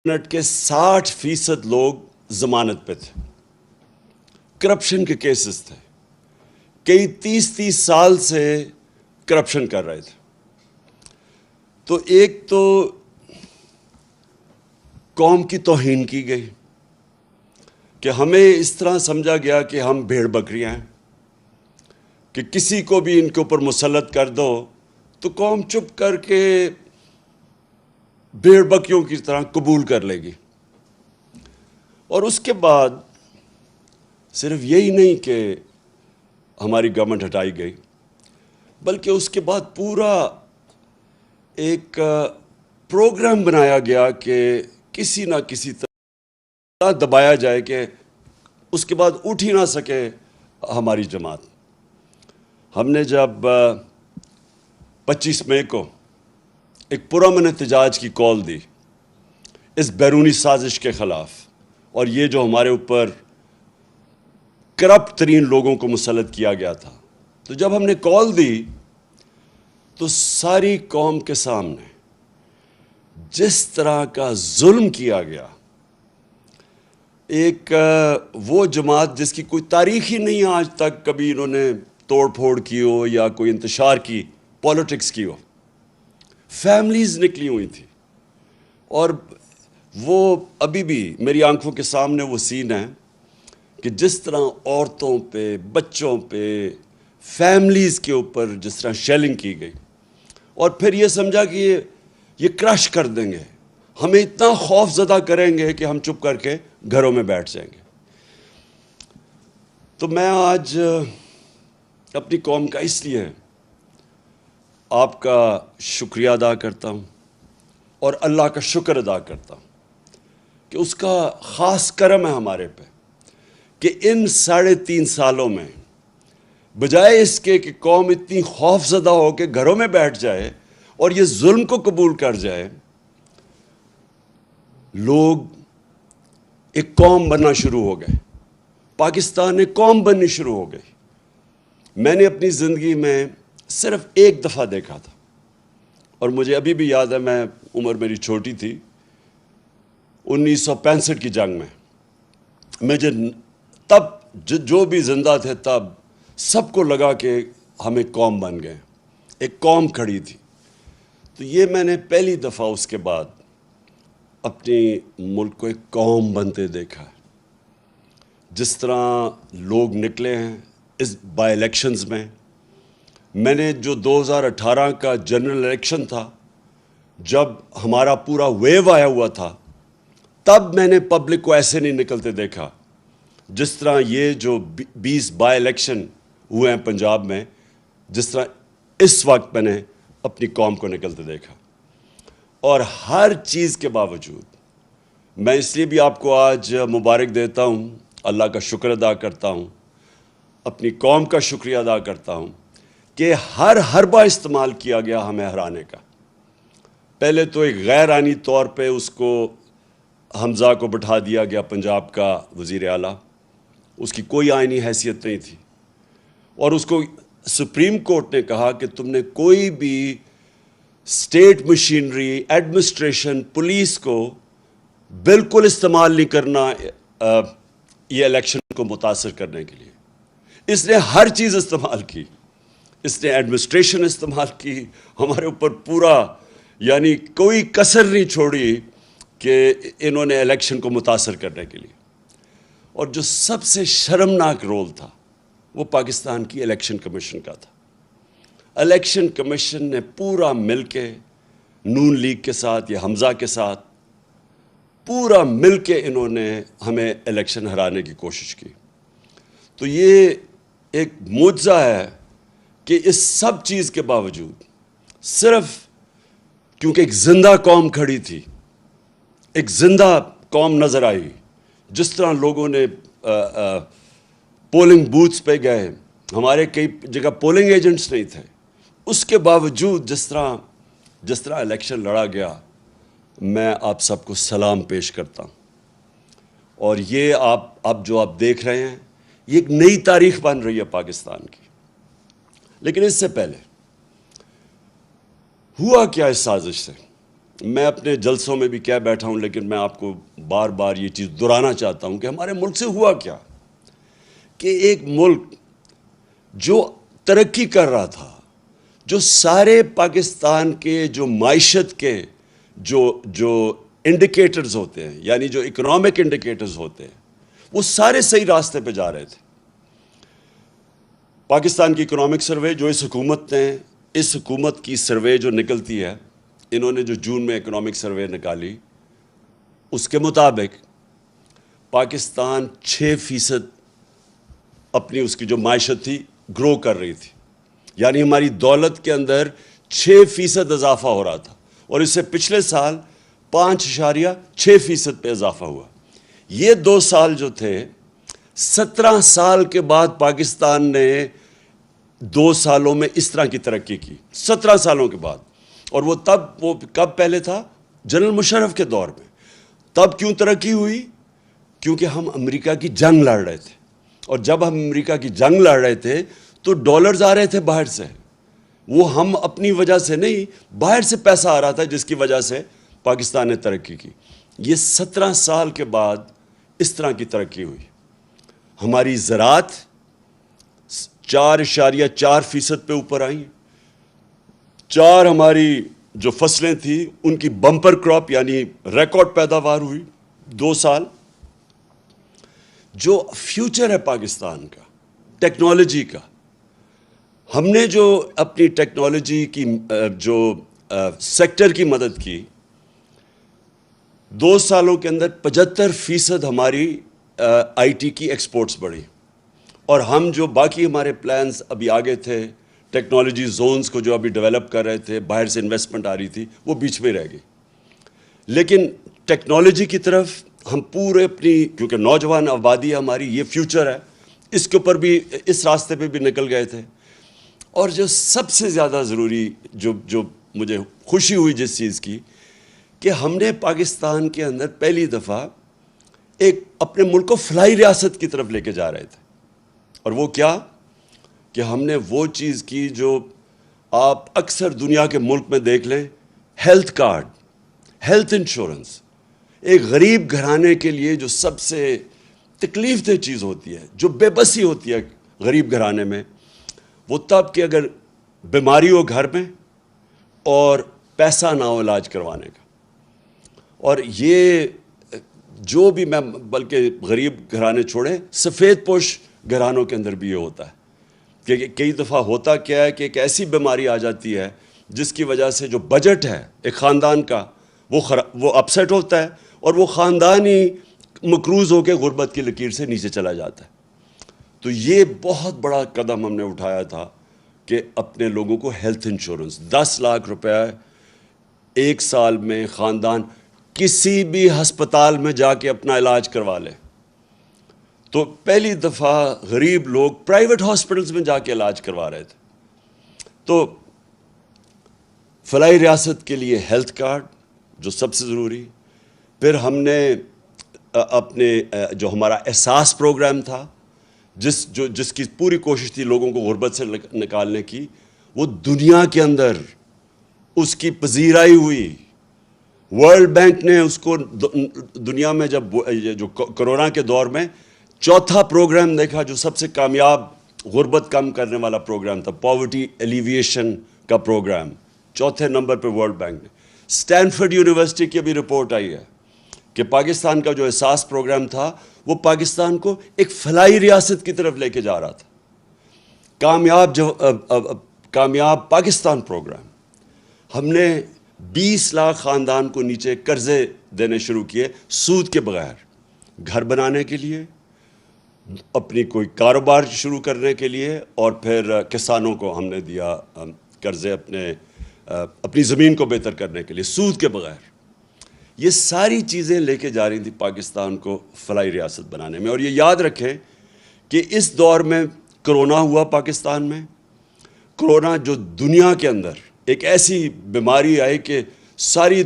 Minute کے 60% لوگ ضمانت پہ تھے، کرپشن کے کیسز تھے، کئی 30 سال سے کرپشن کر رہے تھے۔ تو ایک تو قوم کی توہین کی گئی کہ ہمیں اس طرح سمجھا گیا کہ ہم بھیڑ بکریاں ہیں، کہ کسی کو بھی ان کے اوپر مسلط کر دو تو قوم چپ کر کے بھیڑ بکریوں کی طرح قبول کر لے گی۔ اور اس کے بعد صرف یہی نہیں کہ ہماری گورنمنٹ ہٹائی گئی، بلکہ اس کے بعد پورا ایک پروگرام بنایا گیا کہ کسی نہ کسی طرح دبایا جائے کہ اس کے بعد اٹھ ہی نہ سکے ہماری جماعت۔ ہم نے جب 25 مئی کو ایک پرامن احتجاج کی کال دی اس بیرونی سازش کے خلاف، اور یہ جو ہمارے اوپر کرپٹ ترین لوگوں کو مسلط کیا گیا تھا، تو جب ہم نے کال دی تو ساری قوم کے سامنے جس طرح کا ظلم کیا گیا، ایک وہ جماعت جس کی کوئی تاریخ ہی نہیں آج تک کبھی انہوں نے توڑ پھوڑ کی ہو یا کوئی انتشار کی، پالیٹکس کی ہو، فیملیز نکلی ہوئی تھی، اور وہ ابھی بھی میری آنکھوں کے سامنے وہ سین ہے کہ جس طرح عورتوں پہ، بچوں پہ، فیملیز کے اوپر جس طرح شیلنگ کی گئی، اور پھر یہ سمجھا کہ یہ کرش کر دیں گے، ہمیں اتنا خوف زدہ کریں گے کہ ہم چپ کر کے گھروں میں بیٹھ جائیں گے۔ تو میں آج اپنی قوم کا اس لیے آپ کا شکریہ ادا کرتا ہوں اور اللہ کا شکر ادا کرتا ہوں کہ اس کا خاص کرم ہے ہمارے پہ کہ ان 3.5 سالوں میں بجائے اس کے کہ قوم اتنی خوف زدہ ہو کے گھروں میں بیٹھ جائے اور یہ ظلم کو قبول کر جائے، لوگ ایک قوم بننا شروع ہو گئے، پاکستان ایک قوم بننی شروع ہو گئی۔ میں نے اپنی زندگی میں صرف ایک دفعہ دیکھا تھا، اور مجھے ابھی بھی یاد ہے، میں عمر میری چھوٹی تھی، 1965 کی جنگ میں مجھے تب جو بھی زندہ تھے تب سب کو لگا کہ ہم ایک قوم بن گئے، ایک قوم کھڑی تھی۔ تو یہ میں نے پہلی دفعہ اس کے بعد اپنی ملک کو ایک قوم بنتے دیکھا ہے۔ جس طرح لوگ نکلے ہیں اس بائی الیکشنز میں نے جو 2018 کا جنرل الیکشن تھا، جب ہمارا پورا ویو آیا ہوا تھا، تب میں نے پبلک کو ایسے نہیں نکلتے دیکھا جس طرح یہ جو 20 بائی الیکشن ہوئے ہیں پنجاب میں، جس طرح اس وقت میں نے اپنی قوم کو نکلتے دیکھا۔ اور ہر چیز کے باوجود میں اس لیے بھی آپ کو آج مبارک دیتا ہوں، اللہ کا شکر ادا کرتا ہوں، اپنی قوم کا شکریہ ادا کرتا ہوں کہ ہر حربہ استعمال کیا گیا ہمیں ہرانے کا۔ پہلے تو ایک غیر آئینی طور پہ اس کو حمزہ کو بٹھا دیا گیا پنجاب کا وزیر اعلیٰ، اس کی کوئی آئینی حیثیت نہیں تھی، اور اس کو سپریم کورٹ نے کہا کہ تم نے کوئی بھی اسٹیٹ مشینری، ایڈمنسٹریشن، پولیس کو بالکل استعمال نہیں کرنا یہ الیکشن کو متاثر کرنے کے لیے۔ اس نے ہر چیز استعمال کی، اس نے ایڈمنسٹریشن استعمال کی، ہمارے اوپر پورا، یعنی کوئی کسر نہیں چھوڑی کہ انہوں نے الیکشن کو متاثر کرنے کے لیے۔ اور جو سب سے شرمناک رول تھا وہ پاکستان کی الیکشن کمیشن کا تھا۔ الیکشن کمیشن نے پورا مل کے نون لیگ کے ساتھ یا حمزہ کے ساتھ پورا مل کے انہوں نے ہمیں الیکشن ہرانے کی کوشش کی۔ تو یہ ایک معجزہ ہے کہ اس سب چیز کے باوجود صرف کیونکہ ایک زندہ قوم کھڑی تھی، ایک زندہ قوم نظر آئی، جس طرح لوگوں نے پولنگ بوتھس پہ گئے، ہمارے کئی جگہ پولنگ ایجنٹس نہیں تھے، اس کے باوجود جس طرح الیکشن لڑا گیا، میں آپ سب کو سلام پیش کرتا ہوں۔ اور یہ اب جو آپ دیکھ رہے ہیں، یہ ایک نئی تاریخ بن رہی ہے پاکستان کی۔ لیکن اس سے پہلے ہوا کیا اس سازش سے؟ میں اپنے جلسوں میں بھی کہہ بیٹھا ہوں، لیکن میں آپ کو بار بار یہ چیز دہرانا چاہتا ہوں کہ ہمارے ملک سے ہوا کیا کہ ایک ملک جو ترقی کر رہا تھا، جو سارے پاکستان کے جو معیشت کے جو انڈیکیٹرز ہوتے ہیں، یعنی جو اکنامک انڈیکیٹرز ہوتے ہیں، وہ سارے صحیح راستے پہ جا رہے تھے. پاکستان کی اکنامک سروے جو اس حکومت کی سروے جو نکلتی ہے، انہوں نے جو جون میں اکنامک سروے نکالی، اس کے مطابق پاکستان 6% اپنی اس کی جو معیشت تھی گرو کر رہی تھی. یعنی ہماری دولت کے اندر 6% اضافہ ہو رہا تھا، اور اس سے پچھلے سال 5.6% پہ اضافہ ہوا. یہ 2 سال جو تھے، 17 سال کے بعد پاکستان نے 2 سالوں میں اس طرح کی ترقی کی، 17 سالوں کے بعد. اور وہ کب پہلے تھا؟ جنرل مشرف کے دور میں. تب کیوں ترقی ہوئی؟ کیونکہ ہم امریکہ کی جنگ لڑ رہے تھے، اور جب ہم امریکہ کی جنگ لڑ رہے تھے تو ڈالرز آ رہے تھے باہر سے. وہ ہم اپنی وجہ سے نہیں، باہر سے پیسہ آ رہا تھا، جس کی وجہ سے پاکستان نے ترقی کی. یہ 17 سال کے بعد اس طرح کی ترقی ہوئی. ہماری زراعت 4.4% پہ اوپر آئیں. 4 ہماری جو فصلیں تھیں ان کی بمپر کراپ یعنی ریکارڈ پیداوار ہوئی 2 سال. جو فیوچر ہے پاکستان کا ٹیکنالوجی کا، ہم نے جو اپنی ٹیکنالوجی کی جو سیکٹر کی مدد کی، 2 سالوں کے اندر 75% ہماری آئی ٹی کی ایکسپورٹس بڑھی. اور ہم جو باقی ہمارے پلانز ابھی آگے تھے، ٹیکنالوجی زونز کو جو ابھی ڈیولپ کر رہے تھے، باہر سے انویسٹمنٹ آ رہی تھی، وہ بیچ میں رہ گئی. لیکن ٹیکنالوجی کی طرف ہم پورے اپنی، کیونکہ نوجوان آبادی ہماری، یہ فیوچر ہے، اس کے اوپر بھی، اس راستے پہ بھی نکل گئے تھے. اور جو سب سے زیادہ ضروری جو مجھے خوشی ہوئی جس چیز کی، کہ ہم نے پاکستان کے اندر پہلی دفعہ ایک اپنے ملک کو فلاحی ریاست کی طرف لے کے جا رہے تھے. اور وہ کیا کہ ہم نے وہ چیز کی جو آپ اکثر دنیا کے ملک میں دیکھ لیں، ہیلتھ کارڈ، ہیلتھ انشورنس. ایک غریب گھرانے کے لیے جو سب سے تکلیف دہ چیز ہوتی ہے، جو بے بسی ہوتی ہے غریب گھرانے میں، وہ تب کہ اگر بیماری ہو گھر میں اور پیسہ نہ ہو علاج کروانے کا. اور یہ جو بھی، میں بلکہ غریب گھرانے چھوڑیں، سفید پوش گھرانوں کے اندر بھی یہ ہوتا ہے کہ کئی دفعہ ہوتا کیا ہے کہ ایک ایسی بیماری آ جاتی ہے جس کی وجہ سے جو بجٹ ہے ایک خاندان کا وہ اپسیٹ ہوتا ہے، اور وہ خاندان ہی مقروض ہو کے غربت کی لکیر سے نیچے چلا جاتا ہے. تو یہ بہت بڑا قدم ہم نے اٹھایا تھا کہ اپنے لوگوں کو ہیلتھ انشورنس 10 لاکھ روپے 1 سال میں خاندان کسی بھی ہسپتال میں جا کے اپنا علاج کروا لے. تو پہلی دفعہ غریب لوگ پرائیویٹ ہاسپٹلز میں جا کے علاج کروا رہے تھے. تو فلاحی ریاست کے لیے ہیلتھ کارڈ جو سب سے ضروری. پھر ہم نے اپنے جو ہمارا احساس پروگرام تھا، جس کی پوری کوشش تھی لوگوں کو غربت سے نکالنے کی، وہ دنیا کے اندر اس کی پذیرائی ہوئی. ورلڈ بینک نے اس کو دنیا میں جب جو کرونا کے دور میں 4تھا پروگرام دیکھا جو سب سے کامیاب غربت کم کرنے والا پروگرام تھا، پاورٹی ایلیویشن کا پروگرام، 4تھے نمبر پہ ورلڈ بینک نے. اسٹینفورڈ یونیورسٹی کی ابھی رپورٹ آئی ہے کہ پاکستان کا جو احساس پروگرام تھا وہ پاکستان کو ایک فلاحی ریاست کی طرف لے کے جا رہا تھا. کامیاب پاکستان پروگرام. ہم نے 20 لاکھ خاندان کو نیچے قرضے دینے شروع کیے سود کے بغیر، گھر بنانے کے لیے، اپنی کوئی کاروبار شروع کرنے کے لیے، اور پھر کسانوں کو ہم نے دیا قرضے اپنی زمین کو بہتر کرنے کے لیے سود کے بغیر. یہ ساری چیزیں لے کے جا رہی تھی پاکستان کو فلاحی ریاست بنانے میں. اور یہ یاد رکھیں کہ اس دور میں کرونا ہوا پاکستان میں. کرونا جو دنیا کے اندر ایک ایسی بیماری آئی کہ ساری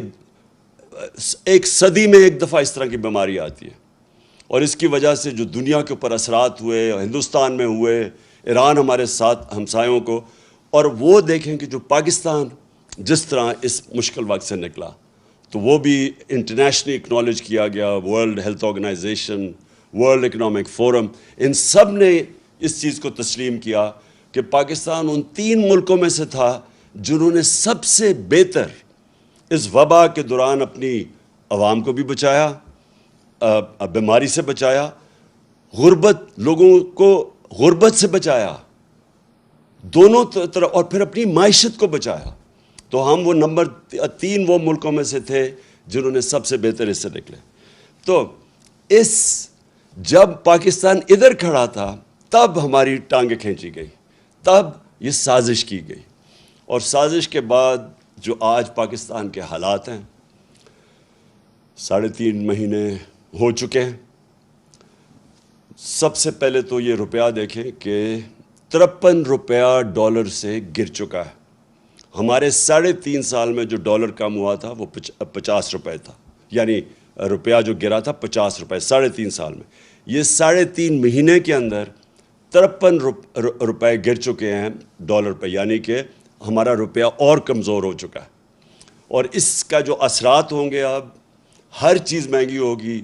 ایک صدی میں ایک دفعہ اس طرح کی بیماری آتی ہے، اور اس کی وجہ سے جو دنیا کے اوپر اثرات ہوئے، ہندوستان میں ہوئے، ایران ہمارے ساتھ ہمسایوں کو. اور وہ دیکھیں کہ جو پاکستان جس طرح اس مشکل وقت سے نکلا، تو وہ بھی انٹرنیشنلی اکنالج کیا گیا. World Health Organization, World Economic Forum, ان سب نے اس چیز کو تسلیم کیا کہ پاکستان ان 3 ملکوں میں سے تھا جنہوں نے سب سے بہتر اس وبا کے دوران اپنی عوام کو بھی بچایا, بیماری سے بچایا, لوگوں کو غربت سے بچایا, دونوں طرف, اور پھر اپنی معیشت کو بچایا. تو ہم وہ نمبر 3 وہ ملکوں میں سے تھے جنہوں نے سب سے بہتر اس سے نکلے. تو جب پاکستان ادھر کھڑا تھا تب ہماری ٹانگیں کھینچی گئی, تب یہ سازش کی گئی. اور سازش کے بعد جو آج پاکستان کے حالات ہیں, 3.5 مہینے ہو چکے ہیں. سب سے پہلے تو یہ روپیہ دیکھیں کہ 53 روپیہ ڈالر سے گر چکا ہے. ہمارے 3.5 سال میں جو ڈالر کم ہوا تھا وہ 50 روپے تھا, یعنی روپیہ جو گرا تھا 50 روپے 3.5 سال میں. یہ 3.5 مہینے کے اندر 53 روپے گر چکے ہیں ڈالر پہ, یعنی کہ ہمارا روپیہ اور کمزور ہو چکا ہے. اور اس کا جو اثرات ہوں گے, اب ہر چیز مہنگی ہوگی,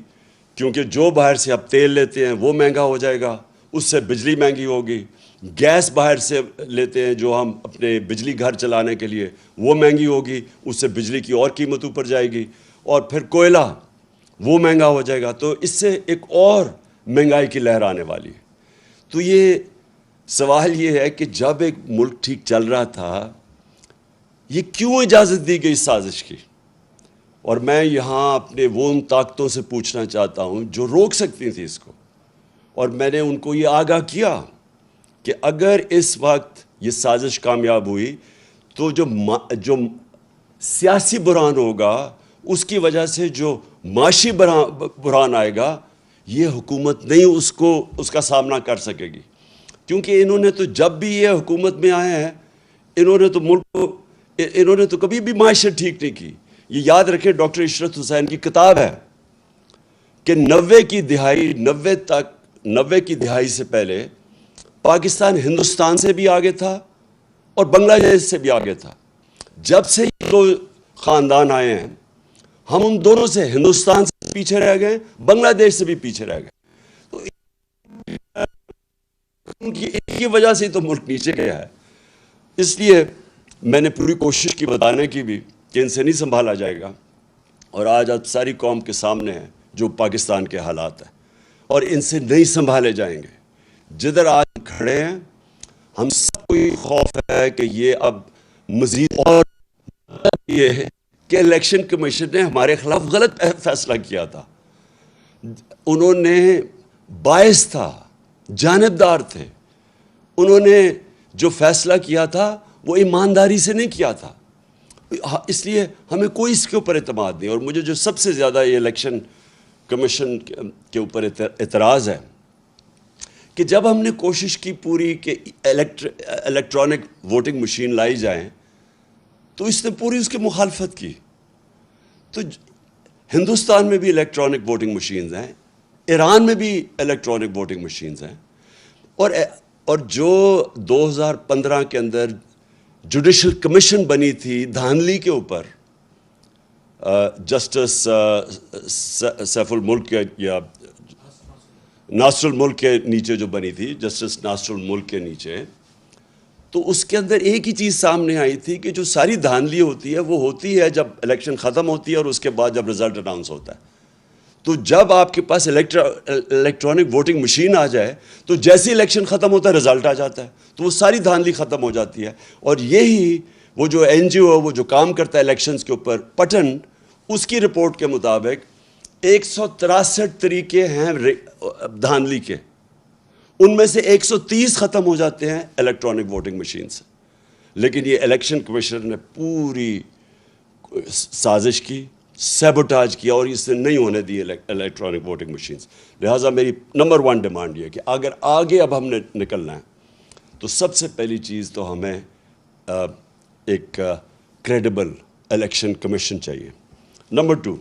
کیونکہ جو باہر سے اب تیل لیتے ہیں وہ مہنگا ہو جائے گا, اس سے بجلی مہنگی ہوگی. گیس باہر سے لیتے ہیں جو ہم اپنے بجلی گھر چلانے کے لیے, وہ مہنگی ہوگی, اس سے بجلی کی اور قیمت اوپر جائے گی. اور پھر کوئلہ وہ مہنگا ہو جائے گا, تو اس سے ایک اور مہنگائی کی لہر آنے والی ہے. تو یہ سوال یہ ہے کہ جب ایک ملک ٹھیک چل رہا تھا, یہ کیوں اجازت دی گئی سازش کی؟ اور میں یہاں اپنے وہ ان طاقتوں سے پوچھنا چاہتا ہوں جو روک سکتی تھیں اس کو, اور میں نے ان کو یہ آگاہ کیا کہ اگر اس وقت یہ سازش کامیاب ہوئی تو جو سیاسی بحران ہوگا, اس کی وجہ سے جو معاشی بحران آئے گا, یہ حکومت نہیں اس کا سامنا کر سکے گی. کیونکہ انہوں نے تو جب بھی یہ حکومت میں آئے ہیں, انہوں نے تو کبھی بھی معیشت ٹھیک نہیں کی. یہ یاد رکھیں, ڈاکٹر عشرت حسین کی کتاب ہے کہ 90 کی دہائی سے پہلے پاکستان ہندوستان سے بھی آگے تھا اور بنگلہ دیش سے بھی آگے تھا. جب سے یہ 2 خاندان آئے ہیں, ہم ان دونوں سے, ہندوستان سے پیچھے رہ گئے, بنگلہ دیش سے بھی پیچھے رہ گئے. تو ان کی وجہ سے تو ملک نیچے گیا ہے. اس لیے میں نے پوری کوشش کی بتانے کی بھی کہ ان سے نہیں سنبھالا جائے گا, اور آج اب ساری قوم کے سامنے ہے جو پاکستان کے حالات ہیں, اور ان سے نہیں سنبھالے جائیں گے. جدھر آج کھڑے ہیں, ہم سب کو یہ خوف ہے کہ یہ اب مزید, اور یہ ہے کہ الیکشن کمیشن نے ہمارے خلاف غلط فیصلہ کیا تھا. انہوں نے باعث تھا, جانبدار تھے, انہوں نے جو فیصلہ کیا تھا وہ ایمانداری سے نہیں کیا تھا. اس لیے ہمیں کوئی اس کے اوپر اعتماد نہیں. اور مجھے جو سب سے زیادہ یہ الیکشن کمیشن کے اوپر اعتراض ہے کہ جب ہم نے کوشش کی پوری کہ الیکٹرانک ووٹنگ مشین لائی جائیں, تو اس نے پوری اس کی مخالفت کی. تو ہندوستان میں بھی الیکٹرانک ووٹنگ مشینز ہیں, ایران میں بھی الیکٹرانک ووٹنگ مشینز ہیں, اور جو 2015 کے اندر جوڈیشل کمیشن بنی تھی دھاندلی کے اوپر, جسٹس سیف الملک یا ناصر الملک کے نیچے جو بنی تھی, جسٹس ناصر الملک کے نیچے, تو اس کے اندر ایک ہی چیز سامنے آئی تھی کہ جو ساری دھاندلی ہوتی ہے وہ ہوتی ہے جب الیکشن ختم ہوتی ہے اور اس کے بعد جب رزلٹ اناؤنس ہوتا ہے. تو جب آپ کے پاس الیکٹرانک ووٹنگ مشین آ جائے تو جیسے الیکشن ختم ہوتا ہے رزلٹ آ جاتا ہے, تو وہ ساری دھاندلی ختم ہو جاتی ہے. اور یہی وہ جو این جی او وہ جو کام کرتا ہے الیکشنز کے اوپر, پٹن, اس کی رپورٹ کے مطابق 163 طریقے ہیں دھاندلی کے, ان میں سے 130 ختم ہو جاتے ہیں الیکٹرانک ووٹنگ مشین سے. لیکن یہ الیکشن کمیشن نے پوری سازش کی, سیبوٹاج کیا, اور اس نے نہیں ہونے دی الیکٹرانک ووٹنگ مشینز. لہٰذا میری نمبر 1 ڈیمانڈ یہ ہے کہ اگر آگے اب ہم نے نکلنا ہے تو سب سے پہلی چیز تو ہمیں ایک کریڈیبل الیکشن کمیشن چاہیے. نمبر 2,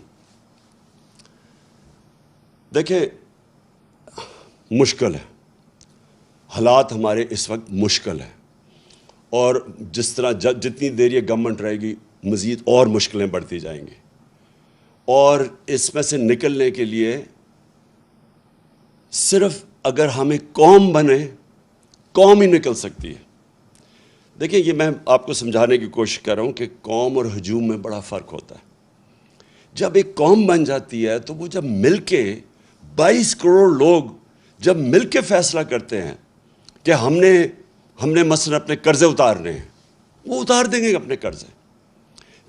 دیکھیں مشکل ہے, حالات ہمارے اس وقت مشکل ہیں, اور جس طرح جتنی دیر یہ گورنمنٹ رہے گی مزید اور مشکلیں بڑھتی جائیں گی. اور اس میں سے نکلنے کے لیے صرف اگر ہمیں قوم بنے، قوم ہی نکل سکتی ہے۔ دیکھیں، یہ میں آپ کو سمجھانے کی کوشش کر رہا ہوں کہ قوم اور ہجوم میں بڑا فرق ہوتا ہے۔ جب ایک قوم بن جاتی ہے تو وہ جب مل کے 22 کروڑ لوگ جب مل کے فیصلہ کرتے ہیں کہ ہم نے مثلا اپنے قرضے اتارنے ہیں، وہ اتار دیں گے اپنے قرضے۔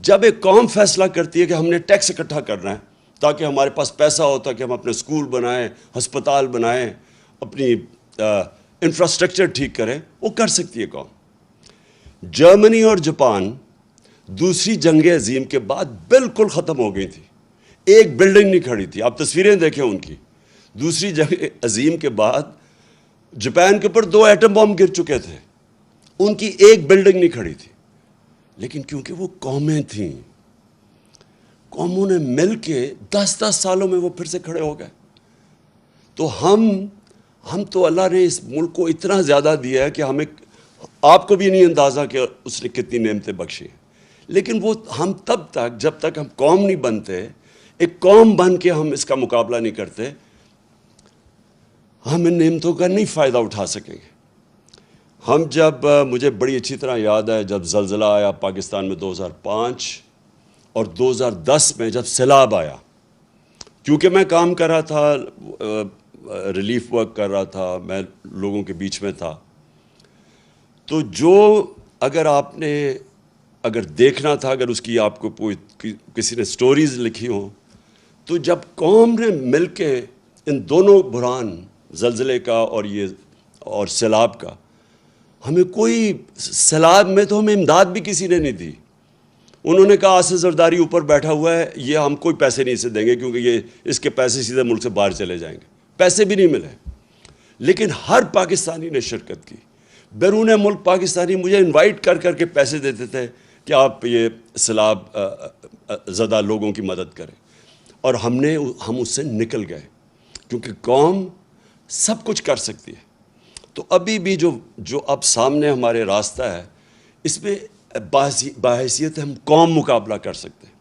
جب ایک قوم فیصلہ کرتی ہے کہ ہم نے ٹیکس اکٹھا کرنا ہے تاکہ ہمارے پاس پیسہ ہوتا کہ ہم اپنے اسکول بنائیں، ہسپتال بنائیں، اپنی انفراسٹرکچر ٹھیک کریں، وہ کر سکتی ہے قوم۔ جرمنی اور جاپان دوسری جنگ عظیم کے بعد بالکل ختم ہو گئی تھی، ایک بلڈنگ نہیں کھڑی تھی۔ آپ تصویریں دیکھیں ان کی، دوسری جنگ عظیم کے بعد جاپان کے اوپر 2 ایٹم بم گر چکے تھے، ان کی ایک بلڈنگ نہیں کھڑی تھی، لیکن کیونکہ وہ قومیں تھیں، قوموں نے مل کے 10 سالوں میں وہ پھر سے کھڑے ہو گئے۔ تو ہم تو اللہ نے اس ملک کو اتنا زیادہ دیا ہے کہ ہمیں، آپ کو بھی نہیں اندازہ کہ اس نے کتنی نعمتیں بخشی ہیں، لیکن وہ ہم تب تک، جب تک ہم قوم نہیں بنتے، ایک قوم بن کے ہم اس کا مقابلہ نہیں کرتے، ہم ان نعمتوں کا نہیں فائدہ اٹھا سکیں گے۔ ہم جب، مجھے بڑی اچھی طرح یاد ہے جب زلزلہ آیا پاکستان میں 2005 اور 2010 میں جب سیلاب آیا، کیونکہ میں کام کر رہا تھا، ریلیف ورک کر رہا تھا، میں لوگوں کے بیچ میں تھا، تو اگر دیکھنا تھا، اگر اس کی آپ کو کسی نے سٹوریز لکھی ہوں، تو جب قوم نے مل کے ان دونوں بحران، زلزلے کا اور سیلاب کا، ہمیں کوئی، سیلاب میں تو ہمیں امداد بھی کسی نے نہیں دی۔ انہوں نے کہا آصف زرداری اوپر بیٹھا ہوا ہے، یہ ہم کوئی پیسے نہیں اسے دیں گے کیونکہ اس کے پیسے سیدھے ملک سے باہر چلے جائیں گے، پیسے بھی نہیں ملے۔ لیکن ہر پاکستانی نے شرکت کی، بیرون ملک پاکستانی مجھے انوائٹ کر کے پیسے دیتے تھے کہ آپ یہ سیلاب زدہ لوگوں کی مدد کریں، اور ہم اس سے نکل گئے، کیونکہ قوم سب کچھ کر سکتی ہے۔ تو ابھی بھی جو اب سامنے ہمارے راستہ ہے، اس میں باحیثیت ہم قوم مقابلہ کر سکتے ہیں۔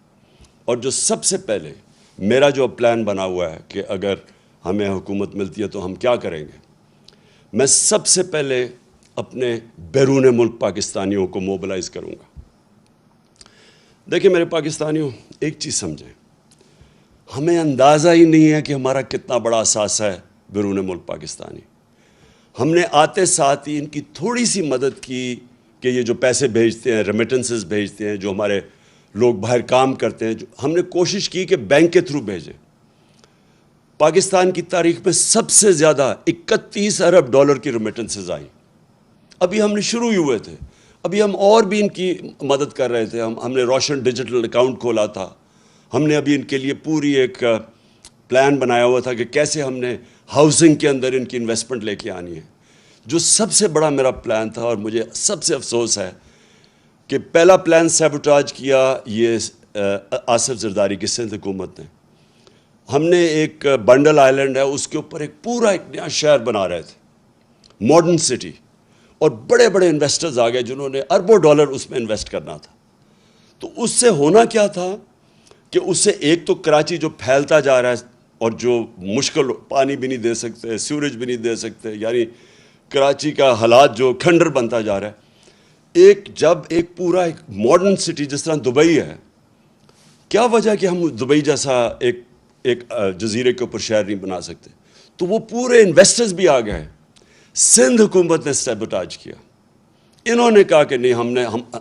اور جو سب سے پہلے میرا جو پلان بنا ہوا ہے کہ اگر ہمیں حکومت ملتی ہے تو ہم کیا کریں گے، میں سب سے پہلے اپنے بیرون ملک پاکستانیوں کو موبلائز کروں گا۔ دیکھیں میرے پاکستانیوں، ایک چیز سمجھیں، ہمیں اندازہ ہی نہیں ہے کہ ہمارا کتنا بڑا اثاثہ ہے بیرون ملک پاکستانی۔ ہم نے آتے ساتھ ہی ان کی تھوڑی سی مدد کی کہ یہ جو پیسے بھیجتے ہیں، ریمیٹنسز بھیجتے ہیں، جو ہمارے لوگ باہر کام کرتے ہیں، ہم نے کوشش کی کہ بینک کے تھرو بھیجیں۔ پاکستان کی تاریخ میں سب سے زیادہ 31 ارب ڈالر کی ریمیٹنسز آئیں۔ ابھی ہم نے شروع ہی ہوئے تھے، ابھی ہم اور بھی ان کی مدد کر رہے تھے۔ ہم نے روشن ڈیجیٹل اکاؤنٹ کھولا تھا، ہم نے ابھی ان کے لیے پوری ایک پلان بنایا ہوا تھا کہ کیسے ہم نے ہاؤسنگ کے اندر ان کی انویسٹمنٹ لے کے آنی ہے۔ جو سب سے بڑا میرا پلان تھا، اور مجھے سب سے افسوس ہے کہ پہلا پلان سیبوٹاج کیا یہ آصف زرداری کی سندھ حکومت نے۔ ہم نے ایک بنڈل آئلینڈ ہے، اس کے اوپر ایک پورا ایک نیا شہر بنا رہے تھے، ماڈرن سٹی، اور بڑے بڑے انویسٹرز آ گئے جنہوں نے اربوں ڈالر اس میں انویسٹ کرنا تھا۔ تو اس سے ہونا کیا تھا کہ اس سے ایک تو کراچی جو پھیلتا جا رہا ہے اور جو مشکل، پانی بھی نہیں دے سکتے، سیوریج بھی نہیں دے سکتے، یعنی کراچی کا حالات جو کھنڈر بنتا جا رہا ہے، جب ایک پورا ایک ماڈرن سٹی جس طرح دبئی ہے، کیا وجہ کہ ہم دبئی جیسا ایک جزیرے کے اوپر شہر نہیں بنا سکتے؟ تو وہ پورے انویسٹرز بھی آ گئے۔ سندھ حکومت نے سیبوٹاج کیا، انہوں نے کہا کہ نہیں، ہم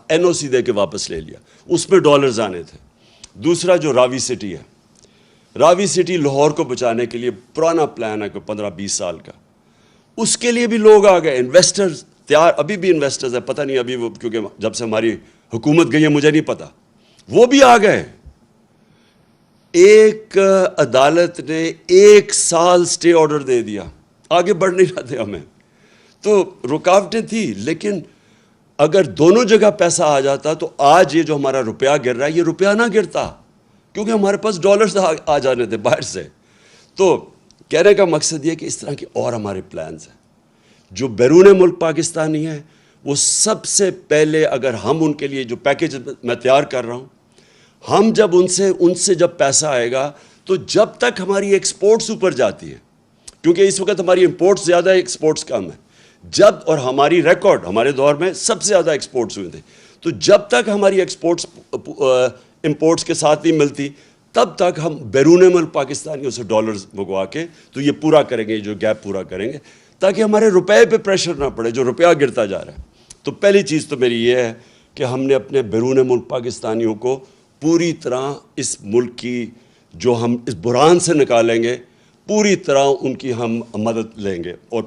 این او سی دے کے واپس لے لیا، اس میں ڈالرز آنے تھے۔ دوسرا جو راوی سٹی ہے، راوی سٹی لاہور کو بچانے کے لیے پرانا پلان ہے کوئی 15-20 سال کا، اس کے لیے بھی لوگ آ گئے، انویسٹرز تیار، ابھی بھی انویسٹرز ہیں، پتہ نہیں ابھی وہ، کیونکہ جب سے ہماری حکومت گئی ہے مجھے نہیں پتہ، وہ بھی آ گئے۔ ایک عدالت نے 1 سال سٹے آرڈر دے دیا، آگے بڑھ نہیں رہا تھے ہمیں، تو رکاوٹیں تھیں، لیکن اگر دونوں جگہ پیسہ آ جاتا تو آج یہ جو ہمارا روپیہ گر رہا ہے، یہ روپیہ نہ گرتا، کیونکہ ہمارے پاس ڈالرز آ جانے تھے باہر سے۔ تو کہنے کا مقصد یہ کہ اس طرح کے اور ہمارے پلانز ہیں۔ جو بیرون ملک پاکستانی ہیں، وہ سب سے پہلے، اگر ہم ان کے لیے جو پیکیج میں تیار کر رہا ہوں، ہم جب ان سے جب پیسہ آئے گا تو جب تک ہماری ایکسپورٹس اوپر جاتی ہے، کیونکہ اس وقت ہماری امپورٹس زیادہ ہے، ایکسپورٹس کم ہے، اور ہماری ریکارڈ ہمارے دور میں سب سے زیادہ ایکسپورٹس ہوئے تھے، تو جب تک ہماری ایکسپورٹس امپورٹس کے ساتھ نہیں ملتی تب تک ہم بیرون ملک پاکستانیوں سے ڈالرز منگوا کے تو یہ پورا کریں گے، جو گیپ پورا کریں گے، تاکہ ہمارے روپے پہ پریشر نہ پڑے جو روپیہ گرتا جا رہا ہے۔ تو پہلی چیز تو میری یہ ہے کہ ہم نے اپنے بیرون ملک پاکستانیوں کو پوری طرح اس ملک کی جو ہم اس بحران سے نکالیں گے، پوری طرح ان کی ہم مدد لیں گے، اور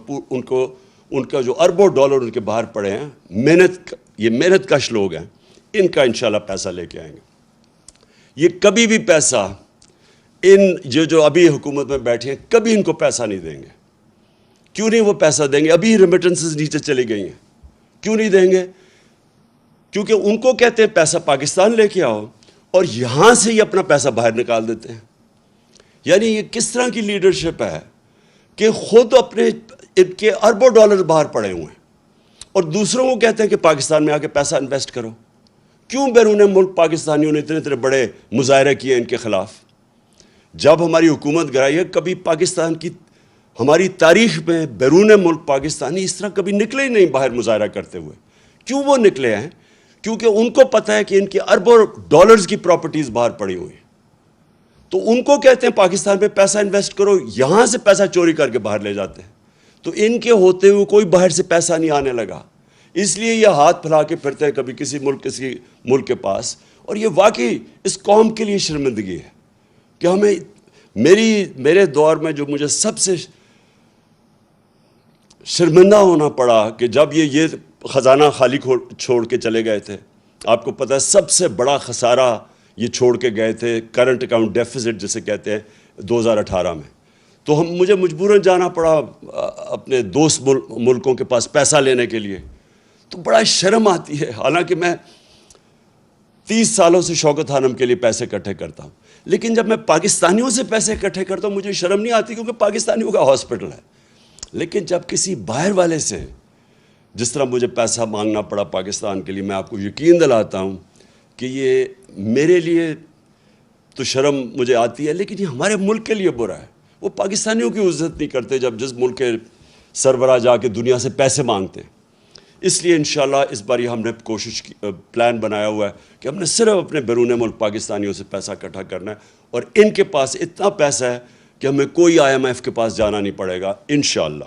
ان کا جو اربوں ڈالر ان کے باہر پڑے ہیں، یہ محنت کش لوگ ہیں، ان کا انشاءاللہ پیسہ لے کے آئیں گے۔ یہ کبھی بھی پیسہ جو ابھی حکومت میں بیٹھے ہیں کبھی ان کو پیسہ نہیں دیں گے۔ کیوں نہیں وہ پیسہ دیں گے؟ ابھی ریمیٹنسز نیچے چلی گئی ہیں، کیوں نہیں دیں گے؟ کیونکہ ان کو کہتے ہیں پیسہ پاکستان لے کے آؤ، اور یہاں سے یہ اپنا پیسہ باہر نکال دیتے ہیں۔ یعنی یہ کس طرح کی لیڈرشپ ہے کہ خود اپنے ان کے اربوں ڈالر باہر پڑے ہوئے ہیں، اور دوسروں کو کہتے ہیں کہ پاکستان میں آ کے پیسہ انویسٹ کرو۔ کیوں بیرون ملک پاکستانیوں نے اتنے بڑے مظاہرے کیے ان کے خلاف؟ جب ہماری حکومت گرائی ہے، کبھی پاکستان کی ہماری تاریخ میں بیرون ملک پاکستانی اس طرح کبھی نکلے ہی نہیں باہر مظاہرہ کرتے ہوئے۔ کیوں وہ نکلے ہیں؟ کیونکہ ان کو پتہ ہے کہ ان کی اربوں ڈالرز کی پراپرٹیز باہر پڑی ہوئی ہیں، تو ان کو کہتے ہیں پاکستان پہ پیسہ انویسٹ کرو، یہاں سے پیسہ چوری کر کے باہر لے جاتے ہیں۔ تو ان کے ہوتے ہوئے کوئی باہر سے پیسہ نہیں آنے لگا، اس لیے یہ ہاتھ پھیلا کے پھرتے ہیں کبھی کسی ملک کے پاس، اور یہ واقعی اس قوم کے لیے شرمندگی ہے کہ ہمیں میرے دور میں جو مجھے سب سے شرمندہ ہونا پڑا کہ جب یہ خزانہ خالی چھوڑ کے چلے گئے تھے۔ آپ کو پتہ ہے سب سے بڑا خسارہ یہ چھوڑ کے گئے تھے، کرنٹ اکاؤنٹ ڈیفیسٹ جسے کہتے ہیں، 2018 میں۔ تو مجھے مجبوراً جانا پڑا اپنے دوست ملکوں کے پاس پیسہ لینے کے لیے، تو بڑا شرم آتی ہے، حالانکہ میں 30 سالوں سے شوکت خانم کے لیے پیسے اکٹھے کرتا ہوں، لیکن جب میں پاکستانیوں سے پیسے اکٹھے کرتا ہوں مجھے شرم نہیں آتی، کیونکہ پاکستانیوں کا ہاسپٹل ہے۔ لیکن جب کسی باہر والے سے جس طرح مجھے پیسہ مانگنا پڑا پاکستان کے لیے، میں آپ کو یقین دلاتا ہوں کہ یہ میرے لیے تو شرم مجھے آتی ہے، لیکن یہ ہمارے ملک کے لیے برا ہے۔ وہ پاکستانیوں کی عزت نہیں کرتے جس ملک کے سربراہ جا کے دنیا سے پیسے مانگتے ہیں۔ اس لیے انشاءاللہ اس بار ہم نے پلان بنایا ہوا ہے کہ ہم نے صرف اپنے بیرون ملک پاکستانیوں سے پیسہ اکٹھا کرنا ہے، اور ان کے پاس اتنا پیسہ ہے کہ ہمیں کوئی IMF کے پاس جانا نہیں پڑے گا انشاءاللہ۔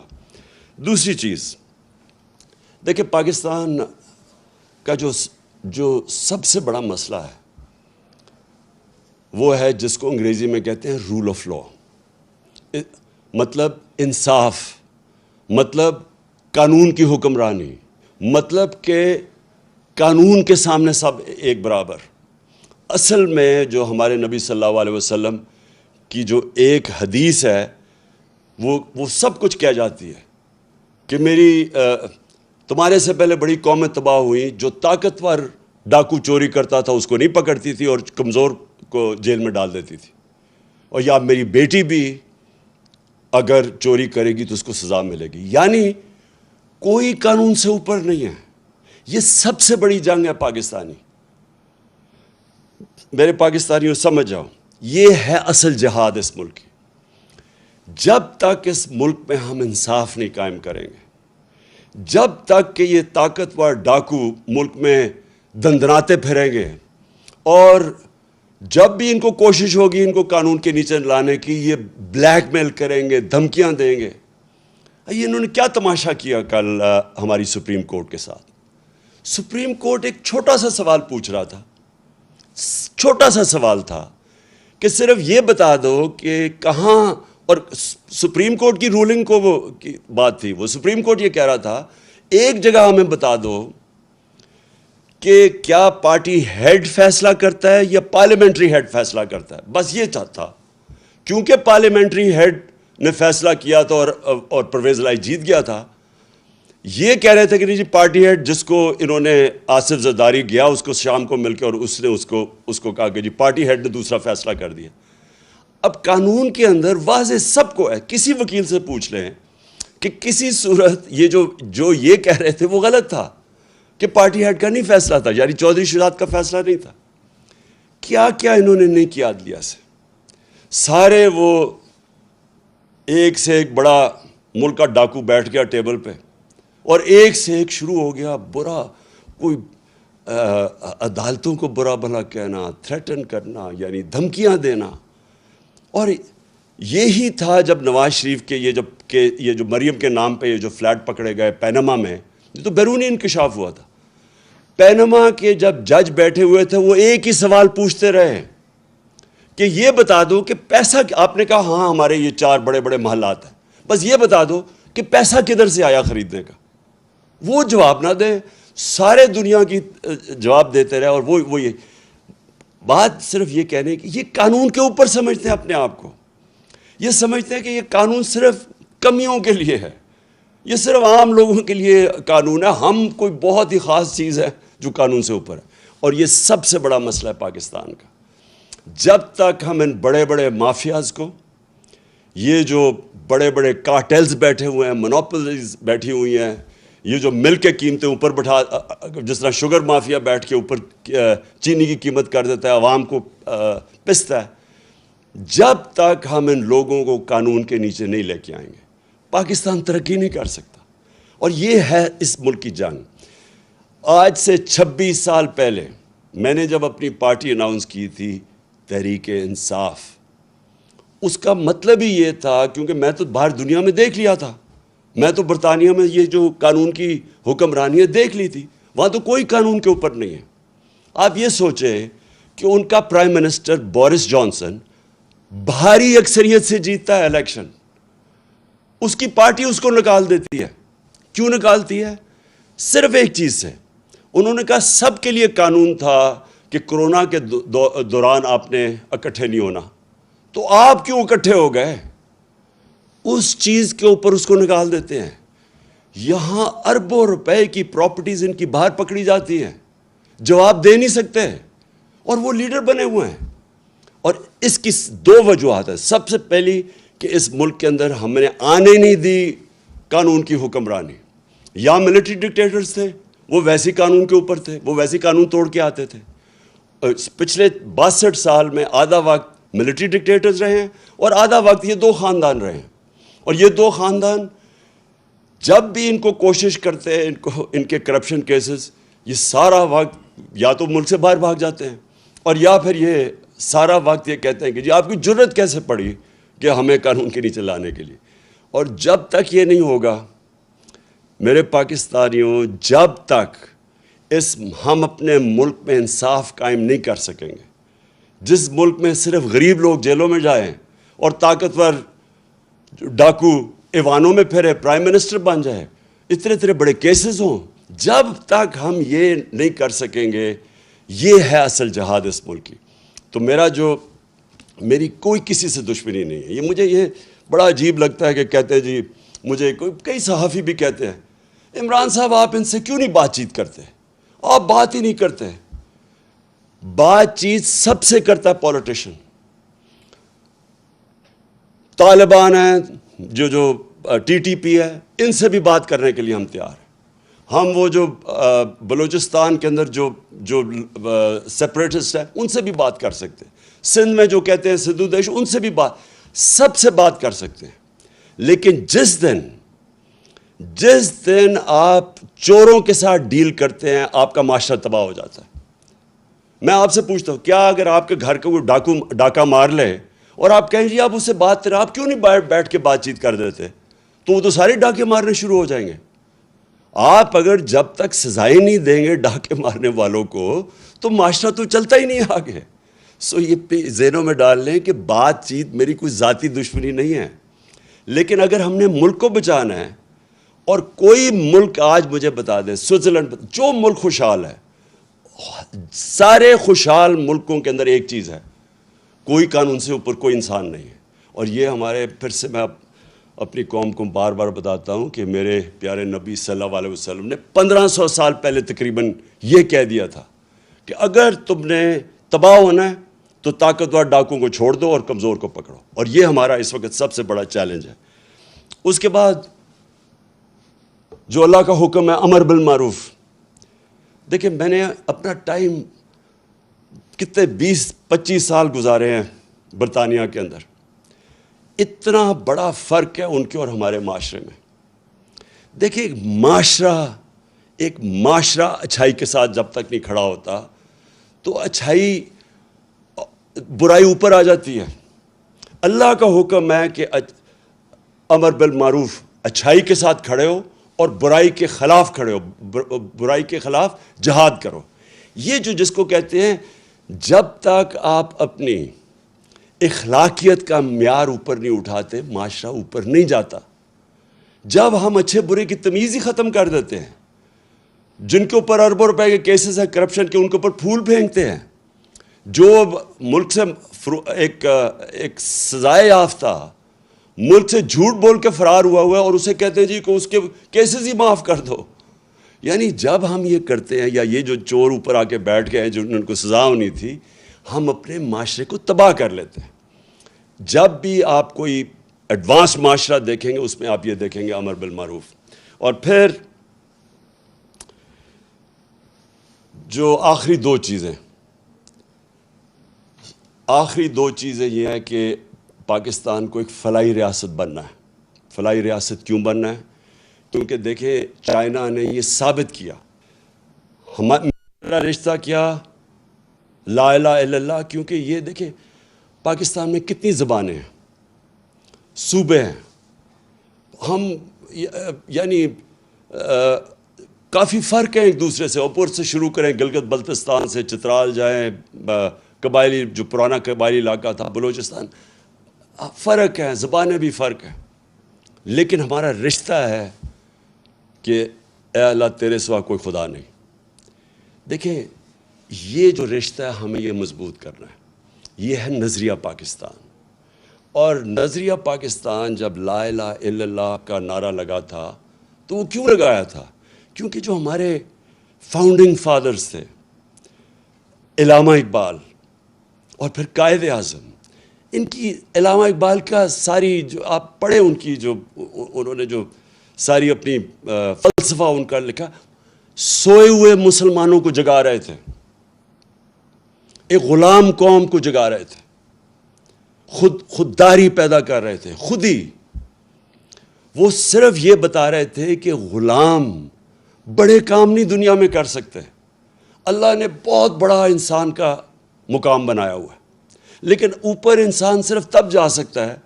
دوسری چیز دیکھیں، پاکستان کا جو سب سے بڑا مسئلہ ہے وہ ہے جس کو انگریزی میں کہتے ہیں رول آف لا، مطلب انصاف، مطلب قانون کی حکمرانی، مطلب کہ قانون کے سامنے سب ایک برابر۔ اصل میں جو ہمارے نبی صلی اللہ علیہ وسلم کی جو ایک حدیث ہے وہ سب کچھ کہہ جاتی ہے کہ تمہارے سے پہلے بڑی قومیں تباہ ہوئیں، جو طاقتور ڈاکو چوری کرتا تھا اس کو نہیں پکڑتی تھی اور کمزور کو جیل میں ڈال دیتی تھی، اور یا میری بیٹی بھی اگر چوری کرے گی تو اس کو سزا ملے گی۔ یعنی کوئی قانون سے اوپر نہیں ہے۔ یہ سب سے بڑی جنگ ہے پاکستانی۔ میرے پاکستانیوں سمجھ جاؤ، یہ ہے اصل جہاد اس ملک کی۔ جب تک اس ملک میں ہم انصاف نہیں قائم کریں گے، جب تک کہ یہ طاقتور ڈاکو ملک میں دندناتے پھریں گے، اور جب بھی ان کو کوشش ہوگی ان کو قانون کے نیچے لانے کی، یہ بلیک میل کریں گے، دھمکیاں دیں گے۔ یہ انہوں نے کیا تماشا کیا کل ہماری سپریم کورٹ کے ساتھ؟ سپریم کورٹ ایک چھوٹا سا سوال پوچھ رہا تھا، چھوٹا سا سوال تھا کہ صرف یہ بتا دو کہ کہاں، اور سپریم کورٹ کی رولنگ کو وہ کی بات تھی، وہ سپریم کورٹ یہ کہہ رہا تھا ایک جگہ ہمیں بتا دو کہ کیا پارٹی ہیڈ فیصلہ کرتا ہے یا پارلیمنٹری ہیڈ فیصلہ کرتا ہے، بس یہ چاہتا۔ کیونکہ پارلیمنٹری ہیڈ نے فیصلہ کیا تھا اور پرویز الہی جیت گیا تھا، یہ کہہ رہے تھے کہ نہیں جی پارٹی ہیڈ جس کو انہوں نے آصف زرداری گیا اس کو شام کو مل کے، اور اس نے اس کو کہا کہ جی پارٹی ہیڈ نے دوسرا فیصلہ کر دیا۔ اب قانون کے اندر واضح سب کو ہے، کسی وکیل سے پوچھ لیں کہ کسی صورت یہ جو یہ کہہ رہے تھے وہ غلط تھا کہ پارٹی ہیڈ کا نہیں فیصلہ تھا، یعنی چودھری شہزاد کا فیصلہ نہیں تھا۔ کیا کیا انہوں نے نہیں کیا عدلیہ سے. سارے وہ ایک سے ایک بڑا ملک کا ڈاکو بیٹھ گیا ٹیبل پہ اور ایک سے ایک شروع ہو گیا برا، کوئی عدالتوں کو برا بھلا کہنا، تھریٹن کرنا، یعنی دھمکیاں دینا. اور یہی تھا جب نواز شریف کے یہ جو مریم کے نام پہ یہ جو فلیٹ پکڑے گئے پینما میں، یہ تو بیرونی انکشاف ہوا تھا. پینما کے جب جج بیٹھے ہوئے تھے وہ ایک ہی سوال پوچھتے رہے کہ یہ بتا دو کہ پیسہ، آپ نے کہا ہاں ہمارے یہ 4 بڑے بڑے محلات ہیں، بس یہ بتا دو کہ پیسہ کدھر سے آیا خریدنے کا. وہ جواب نہ دیں، سارے دنیا کی جواب دیتے رہے. اور وہ یہ بات صرف یہ کہنے کی، یہ قانون کے اوپر سمجھتے ہیں اپنے آپ کو. یہ سمجھتے ہیں کہ یہ قانون صرف کمیوں کے لیے ہے، یہ صرف عام لوگوں کے لیے قانون ہے، ہم کوئی بہت ہی خاص چیز ہے جو قانون سے اوپر ہے. اور یہ سب سے بڑا مسئلہ ہے پاکستان کا. جب تک ہم ان بڑے بڑے مافیاز کو، یہ جو بڑے بڑے کارٹیلز بیٹھے ہوئے ہیں، مونوپولیز بیٹھی ہوئی ہیں، یہ جو مل کے قیمتیں اوپر بٹھا، جس طرح شوگر مافیا بیٹھ کے اوپر چینی کی قیمت کر دیتا ہے، عوام کو پستا ہے، جب تک ہم ان لوگوں کو قانون کے نیچے نہیں لے کے آئیں گے پاکستان ترقی نہیں کر سکتا. اور یہ ہے اس ملک کی جنگ. آج سے 26 سال پہلے میں نے جب اپنی پارٹی اناؤنس کی تھی تحریک انصاف، اس کا مطلب ہی یہ تھا، کیونکہ میں تو باہر دنیا میں دیکھ لیا تھا، میں تو برطانیہ میں یہ جو قانون کی حکمرانی ہے دیکھ لی تھی، وہاں تو کوئی قانون کے اوپر نہیں ہے. آپ یہ سوچیں کہ ان کا پرائم منسٹر بورس جانسن بھاری اکثریت سے جیتتا ہے الیکشن، اس کی پارٹی اس کو نکال دیتی ہے. کیوں نکالتی ہے؟ صرف ایک چیز سے. انہوں نے کہا سب کے لیے قانون تھا کہ کرونا کے دوران آپ نے اکٹھے نہیں ہونا، تو آپ کیوں اکٹھے ہو گئے؟ اس چیز کے اوپر اس کو نکال دیتے ہیں. یہاں اربوں روپے کی پراپرٹیز ان کی باہر پکڑی جاتی ہیں، جواب دے نہیں سکتے، اور وہ لیڈر بنے ہوئے ہیں. اور اس کی 2 وجوہات ہیں. سب سے پہلی کہ اس ملک کے اندر ہم نے آنے نہیں دی قانون کی حکمرانی. یا ملٹری ڈکٹیٹرز تھے، وہ ویسی قانون کے اوپر تھے، وہ ویسی قانون توڑ کے آتے تھے. پچھلے 62 سال میں آدھا وقت ملٹری ڈکٹیٹرز رہے ہیں اور آدھا وقت یہ 2 خاندان رہے ہیں. اور یہ 2 خاندان جب بھی ان کو کوشش کرتے ہیں، ان کے کرپشن کیسز، یہ سارا وقت یا تو ملک سے باہر بھاگ جاتے ہیں، اور یا پھر یہ سارا وقت یہ کہتے ہیں کہ جی آپ کی جرت کیسے پڑی کہ ہمیں قانون کے نیچے لانے کے لیے. اور جب تک یہ نہیں ہوگا میرے پاکستانیوں، جب تک ہم اپنے ملک میں انصاف قائم نہیں کر سکیں گے، جس ملک میں صرف غریب لوگ جیلوں میں جائیں اور طاقتور ڈاکو ایوانوں میں پھرے، پرائم منسٹر بن جائے، اتنے بڑے کیسز ہوں، جب تک ہم یہ نہیں کر سکیں گے، یہ ہے اصل جہاد اس ملک کی. تو میری کوئی کسی سے دشمنی نہیں ہے. مجھے یہ بڑا عجیب لگتا ہے کہ کہتے ہیں جی، مجھے کئی صحافی بھی کہتے ہیں عمران صاحب آپ ان سے کیوں نہیں بات چیت کرتے، آپ بات ہی نہیں کرتے. بات چیت سب سے کرتا ہے پولیٹیشین. طالبان ہیں، جو ٹی ٹی پی ہے، ان سے بھی بات کرنے کے لیے ہم تیار ہیں. ہم وہ جو بلوچستان کے اندر جو سیپریٹسٹ ہیں ان سے بھی بات کر سکتے ہیں. سندھ میں جو کہتے ہیں سدھو دیش، ان سے بھی سب سے بات کر سکتے ہیں. لیکن جس دن آپ چوروں کے ساتھ ڈیل کرتے ہیں، آپ کا معاشرہ تباہ ہو جاتا ہے. میں آپ سے پوچھتا ہوں، کیا اگر آپ کے گھر کا کوئی ڈاکہ مار لے اور آپ کہیں جی آپ اس سے بات کریں، آپ کیوں نہیں بیٹھ کے بات چیت کر دیتے؟ تو وہ تو سارے ڈاکے مارنے شروع ہو جائیں گے. آپ اگر جب تک سزائیں نہیں دیں گے ڈاکے مارنے والوں کو، تو معاشرہ تو چلتا ہی نہیں آگے. یہ ذہنوں میں ڈال لیں کہ بات چیت میری کوئی ذاتی دشمنی نہیں ہے، لیکن اگر ہم نے ملک کو بچانا ہے، اور کوئی ملک آج مجھے بتا دیں، سوئٹزرلینڈ، جو ملک خوشحال ہے، سارے خوشحال ملکوں کے اندر ایک چیز ہے، کوئی قانون سے اوپر کوئی انسان نہیں ہے. اور یہ ہمارے، پھر سے میں اپنی قوم کو بار بار بتاتا ہوں کہ میرے پیارے نبی صلی اللہ علیہ وسلم نے 1500 سال پہلے تقریباً یہ کہہ دیا تھا کہ اگر تم نے تباہ ہونا ہے تو طاقتور ڈاکوں کو چھوڑ دو اور کمزور کو پکڑو. اور یہ ہمارا اس وقت سب سے بڑا چیلنج ہے. اس کے بعد جو اللہ کا حکم ہے امر بالمعروف. دیکھیں، میں نے اپنا ٹائم کتنے 20-25 سال گزارے ہیں برطانیہ کے اندر. اتنا بڑا فرق ہے ان کے اور ہمارے معاشرے میں. دیکھیں ایک معاشرہ اچھائی کے ساتھ جب تک نہیں کھڑا ہوتا تو اچھائی برائی اوپر آ جاتی ہے. اللہ کا حکم ہے کہ امر بالمعروف اچھائی کے ساتھ کھڑے ہو اور برائی کے خلاف کھڑے ہو, برائی کے خلاف جہاد کرو. یہ جس کو کہتے ہیں جب تک آپ اپنی اخلاقیت کا معیار اوپر نہیں اٹھاتے معاشرہ اوپر نہیں جاتا. جب ہم اچھے برے کی تمیز ہی ختم کر دیتے ہیں, جن کے اوپر اربوں روپے کے کیسز ہیں کرپشن کے, ان کے اوپر پھول پھینکتے ہیں. جو ملک سے ایک سزائے یافتہ ملک سے جھوٹ بول کے فرار ہوا ہے اور اسے کہتے ہیں جی کو اس کے کیسز ہی معاف کر دو. یعنی جب ہم یہ کرتے ہیں, یا یہ جو چور اوپر آ کے بیٹھ گئے ہیں جن کو سزا ہونی تھی, ہم اپنے معاشرے کو تباہ کر لیتے ہیں. جب بھی آپ کوئی ایڈوانس معاشرہ دیکھیں گے اس میں آپ یہ دیکھیں گے امر بالمعروف. اور پھر جو آخری دو چیزیں یہ ہیں کہ پاکستان کو ایک فلاحی ریاست بننا ہے. فلاحی ریاست کیوں بننا ہے؟ کیونکہ دیکھیں چائنا نے یہ ثابت کیا, ہمارا رشتہ کیا لا الہ الا اللہ. کیونکہ یہ دیکھیں پاکستان میں کتنی زبانیں ہیں, صوبے ہیں, ہم یعنی کافی فرق ہیں ایک دوسرے سے. اوپر سے شروع کریں گلگت بلتستان سے, چترال جائیں, قبائلی جو پرانا قبائلی علاقہ تھا بلوچستان, فرق ہے, زبانیں بھی فرق ہیں. لیکن ہمارا رشتہ ہے کہ اے اللہ تیرے سوا کوئی خدا نہیں. دیکھیں یہ جو رشتہ ہے ہمیں یہ مضبوط کرنا ہے. یہ ہے نظریہ پاکستان. اور نظریہ پاکستان جب لا الہ الا اللہ کا نعرہ لگا تھا تو وہ کیوں لگایا تھا؟ کیونکہ جو ہمارے فاؤنڈنگ فادرز تھے, علامہ اقبال اور پھر قائد اعظم, ان کی علامہ اقبال کا ساری جو آپ پڑھیں ان کی جو انہوں نے جو ساری اپنی فلسفہ ان کا لکھا, سوئے ہوئے مسلمانوں کو جگا رہے تھے, ایک غلام قوم کو جگا رہے تھے, خودداری پیدا کر رہے تھے. خود ہی وہ صرف یہ بتا رہے تھے کہ غلام بڑے کام نہیں دنیا میں کر سکتے. اللہ نے بہت بڑا انسان کا مقام بنایا ہوا ہے, لیکن اوپر انسان صرف تب جا سکتا ہے,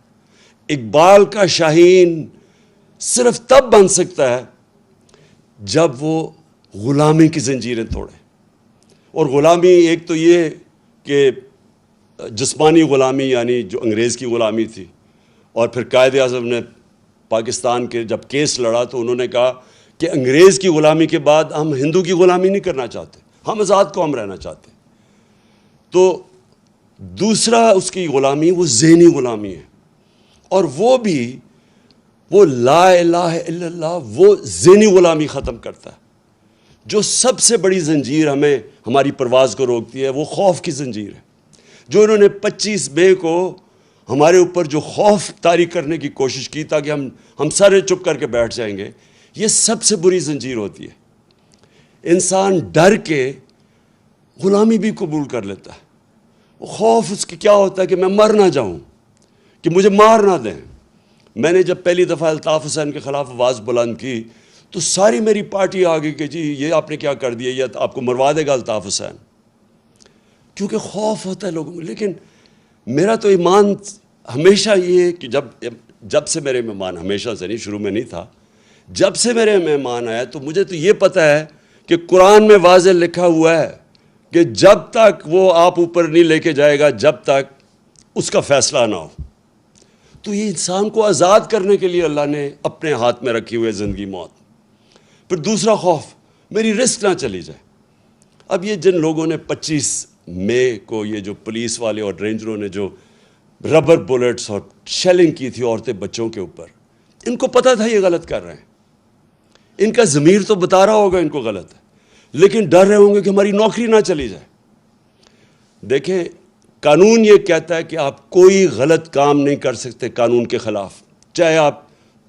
اقبال کا شاہین صرف تب بن سکتا ہے جب وہ غلامی کی زنجیریں توڑے. اور غلامی ایک تو یہ کہ جسمانی غلامی یعنی جو انگریز کی غلامی تھی, اور پھر قائد اعظم نے پاکستان کے جب کیس لڑا تو انہوں نے کہا کہ انگریز کی غلامی کے بعد ہم ہندو کی غلامی نہیں کرنا چاہتے, ہم آزاد قوم رہنا چاہتے. تو دوسرا اس کی غلامی وہ ذہنی غلامی ہے, اور وہ بھی وہ لا الہ الا اللہ وہ ذہنی غلامی ختم کرتا ہے. جو سب سے بڑی زنجیر ہمیں ہماری پرواز کو روکتی ہے وہ خوف کی زنجیر ہے. جو انہوں نے 25 مئی کو ہمارے اوپر جو خوف طاری کرنے کی کوشش کی تاکہ ہم سارے چپ کر کے بیٹھ جائیں گے, یہ سب سے بری زنجیر ہوتی ہے. انسان ڈر کے غلامی بھی قبول کر لیتا ہے. خوف اس کی کیا ہوتا ہے کہ میں مر نہ جاؤں, کہ مجھے مار نہ دیں. میں نے جب پہلی دفعہ الطاف حسین کے خلاف آواز بلند کی تو ساری میری پارٹی آ گئی کہ جی یہ آپ نے کیا کر دیا, یہ آپ کو مروا دے گا الطاف حسین, کیونکہ خوف ہوتا ہے لوگوں کو. لیکن میرا تو ایمان ہمیشہ یہ ہے کہ جب سے میرے مہمان, ہمیشہ سے نہیں, شروع میں نہیں تھا, جب سے میرے مہمان آیا تو مجھے تو یہ پتہ ہے کہ قرآن میں واضح لکھا ہوا ہے کہ جب تک وہ آپ اوپر نہیں لے کے جائے گا جب تک اس کا فیصلہ نہ ہو. تو یہ انسان کو آزاد کرنے کے لیے اللہ نے اپنے ہاتھ میں رکھی ہوئی زندگی موت. پھر دوسرا خوف, میری رسک نہ چلی جائے. اب یہ جن لوگوں نے 25 مئی کو یہ جو پولیس والے اور رینجروں نے جو ربر بلٹس اور شیلنگ کی تھی عورتیں بچوں کے اوپر, ان کو پتہ تھا یہ غلط کر رہے ہیں. ان کا ضمیر تو بتا رہا ہوگا ان کو غلط ہے, لیکن ڈر رہے ہوں گے کہ ہماری نوکری نہ چلی جائے. دیکھیں قانون یہ کہتا ہے کہ آپ کوئی غلط کام نہیں کر سکتے قانون کے خلاف, چاہے آپ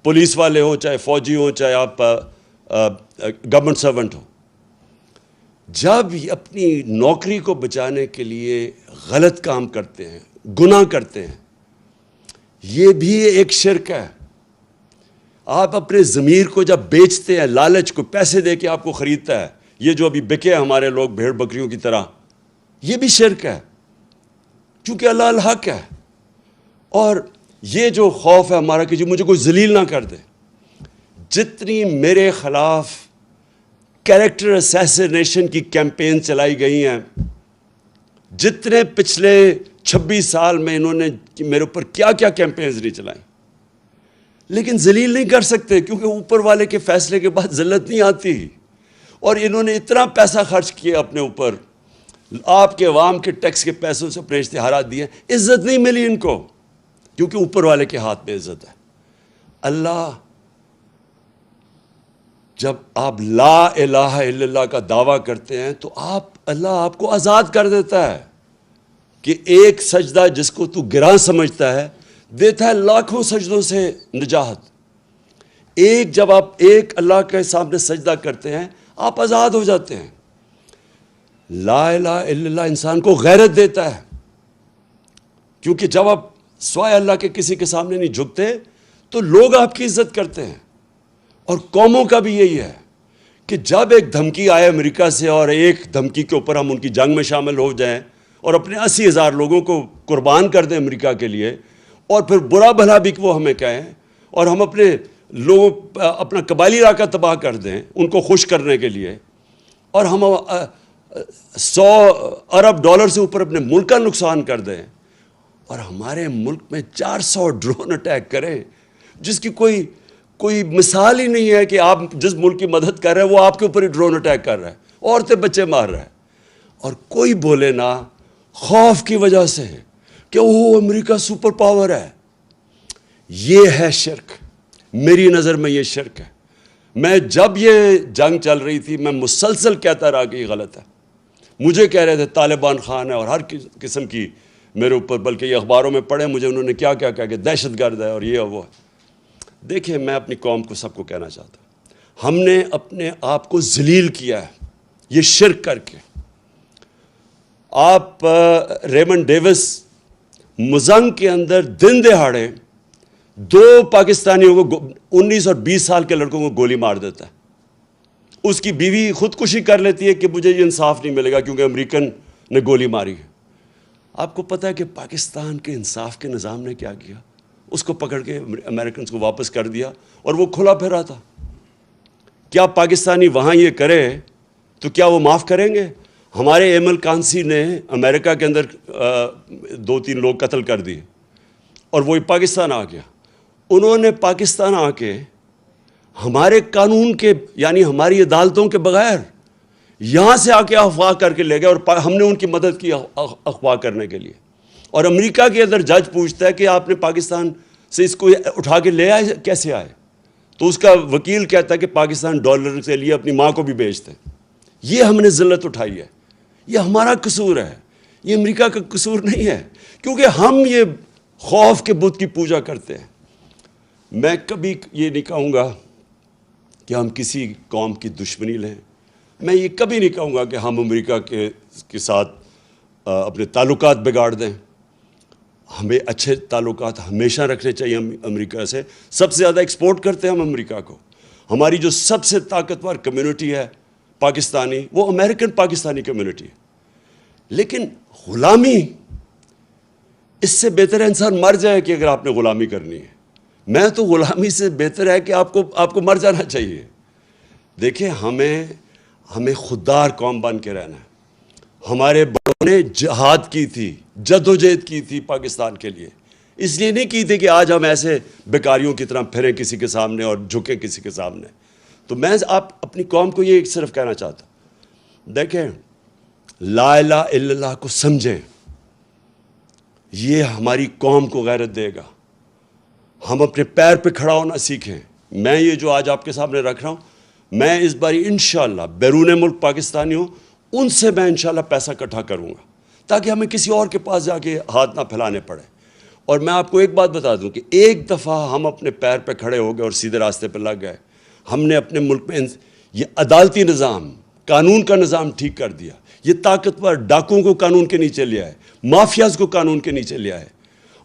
پولیس والے ہوں, چاہے فوجی ہوں, چاہے آپ گورنمنٹ سرونٹ ہو. جب اپنی نوکری کو بچانے کے لیے غلط کام کرتے ہیں، گناہ کرتے ہیں، یہ بھی ایک شرک ہے۔ آپ اپنے ضمیر کو جب بیچتے ہیں، لالچ کو پیسے دے کے آپ کو خریدتا ہے، یہ جو ابھی بکے ہمارے لوگ بھیڑ بکریوں کی طرح، یہ بھی شرک ہے، چونکہ اللہ الحق ہے۔ اور یہ جو خوف ہے ہمارا کہ جو مجھے کوئی ذلیل نہ کر دے، جتنی میرے خلاف کیریکٹر اسیسینیشن کی کیمپین چلائی گئی ہیں، جتنے پچھلے 26 سال میں انہوں نے میرے اوپر کیا کیا کیمپینز نہیں چلائیں، لیکن ذلیل نہیں کر سکتے، کیونکہ اوپر والے کے فیصلے کے بعد ذلت نہیں آتی۔ اور انہوں نے اتنا پیسہ خرچ کیا اپنے اوپر، آپ کے عوام کے ٹیکس کے پیسوں سے اپنے اشتہارات دیے، عزت نہیں ملی ان کو، کیونکہ اوپر والے کے ہاتھ میں عزت ہے۔ اللہ، جب آپ لا الہ الا اللہ کا دعویٰ کرتے ہیں تو اللہ آپ کو آزاد کر دیتا ہے کہ ایک سجدہ جس کو تو گراں سمجھتا ہے دیتا ہے لاکھوں سجدوں سے نجات۔ جب آپ ایک اللہ کے سامنے سجدہ کرتے ہیں آپ آزاد ہو جاتے ہیں۔ لا الہ الا اللہ انسان کو غیرت دیتا ہے، کیونکہ جب آپ سوائے اللہ کے کسی کے سامنے نہیں جھکتے تو لوگ آپ کی عزت کرتے ہیں۔ اور قوموں کا بھی یہی ہے کہ جب ایک دھمکی آئے امریکہ سے اور ایک دھمکی کے اوپر ہم ان کی جنگ میں شامل ہو جائیں اور اپنے 80,000 لوگوں کو قربان کر دیں امریکہ کے لیے، اور پھر برا بھلا بھی وہ ہمیں کہیں، اور ہم اپنا قبائلی علاقہ تباہ کر دیں ان کو خوش کرنے کے لیے، اور ہم 100 ارب ڈالر سے اوپر اپنے ملک کا نقصان کر دیں، اور ہمارے ملک میں 400 ڈرون اٹیک کریں، جس کی کوئی مثال ہی نہیں ہے کہ آپ جس ملک کی مدد کر رہے ہیں وہ آپ کے اوپر ہی ڈرون اٹیک کر رہا ہے، عورتیں بچے مار رہا ہے، اور کوئی بولے نہ خوف کی وجہ سے کہ وہ امریکہ سپر پاور ہے۔ یہ ہے شرک، میری نظر میں یہ شرک ہے۔ میں جب یہ جنگ چل رہی تھی میں مسلسل کہتا رہا کہ یہ غلط ہے۔ مجھے کہہ رہے تھے طالبان خان ہے اور ہر قسم کی میرے اوپر، بلکہ یہ اخباروں میں پڑھے مجھے انہوں نے کیا کیا کہا کہ دہشت گرد ہے اور یہ وہ ہے۔ دیکھیں، میں اپنی قوم کو سب کو کہنا چاہتا ہوں، ہم نے اپنے آپ کو ذلیل کیا ہے یہ شرک کر کے۔ آپ ریمنڈ ڈیوس مزنگ کے اندر دن دہاڑے 2 پاکستانیوں کو 19 اور 20 سال کے لڑکوں کو گولی مار دیتا ہے۔ اس کی بیوی خودکشی کر لیتی ہے کہ مجھے یہ انصاف نہیں ملے گا کیونکہ امریکن نے گولی ماری ہے۔ آپ کو پتہ ہے کہ پاکستان کے انصاف کے نظام نے کیا کیا؟ اس کو پکڑ کے امریکنز کو واپس کر دیا اور وہ کھلا پھرا تھا۔ کیا پاکستانی وہاں یہ کرے تو کیا وہ معاف کریں گے؟ ہمارے ایمل کانسی نے امریکہ کے اندر 2-3 لوگ قتل کر دیے اور وہی پاکستان آ گیا۔ انہوں نے پاکستان آ کے ہمارے قانون کے یعنی ہماری عدالتوں کے بغیر یہاں سے آ کے اغوا کر کے لے گئے، اور ہم نے ان کی مدد کی اغوا کرنے کے لیے۔ اور امریکہ کے اندر جج پوچھتا ہے کہ آپ نے پاکستان سے اس کو اٹھا کے لے آئے، کیسے آئے؟ تو اس کا وکیل کہتا ہے کہ پاکستان ڈالر کے لیے اپنی ماں کو بھی بیچتے ہیں۔ یہ ہم نے ذلت اٹھائی ہے، یہ ہمارا قصور ہے، یہ امریکہ کا قصور نہیں ہے، کیونکہ ہم یہ خوف کے بت کی پوجا کرتے ہیں۔ میں کبھی یہ نہیں کہوں گا کہ ہم کسی قوم کی دشمنی لیں، میں یہ کبھی نہیں کہوں گا کہ ہم امریکہ کے ساتھ اپنے تعلقات بگاڑ دیں۔ ہمیں اچھے تعلقات ہمیشہ رکھنے چاہیے امریکہ سے۔ سب سے زیادہ ایکسپورٹ کرتے ہیں ہم امریکہ کو۔ ہماری جو سب سے طاقتور کمیونٹی ہے پاکستانی، وہ امریکن پاکستانی کمیونٹی ہے۔ لیکن غلامی، اس سے بہتر ہے انسان مر جائے کہ اگر آپ نے غلامی کرنی ہے۔ میں تو غلامی سے بہتر ہے کہ آپ کو مر جانا چاہیے۔ دیکھیں، ہمیں خوددار قوم بن کے رہنا ہے۔ ہمارے بڑوں نے جہاد کی تھی، جدوجہد کی تھی پاکستان کے لیے، اس لیے نہیں کی تھی کہ آج ہم ایسے بیکاریوں کی طرح پھریں کسی کے سامنے اور جھکیں کسی کے سامنے۔ تو میں آپ اپنی قوم کو یہ صرف کہنا چاہتا ہوں، دیکھیں، لا الہ الا اللہ کو سمجھیں، یہ ہماری قوم کو غیرت دے گا۔ ہم اپنے پیر پہ کھڑا ہونا سیکھیں۔ میں یہ جو آج آپ کے سامنے رکھ رہا ہوں، میں اس باری انشاءاللہ بیرون ملک پاکستانی ہوں، ان سے میں انشاءاللہ پیسہ اکٹھا کروں گا تاکہ ہمیں کسی اور کے پاس جا کے ہاتھ نہ پھیلانے پڑے۔ اور میں آپ کو ایک بات بتا دوں کہ ایک دفعہ ہم اپنے پیر پہ کھڑے ہو گئے اور سیدھے راستے پہ لگ گئے، ہم نے اپنے ملک میں یہ عدالتی نظام، قانون کا نظام ٹھیک کر دیا. یہ طاقتور ڈاکوؤں کو قانون کے نیچے لے آئے, مافیاز کو قانون کے نیچے لے آئے,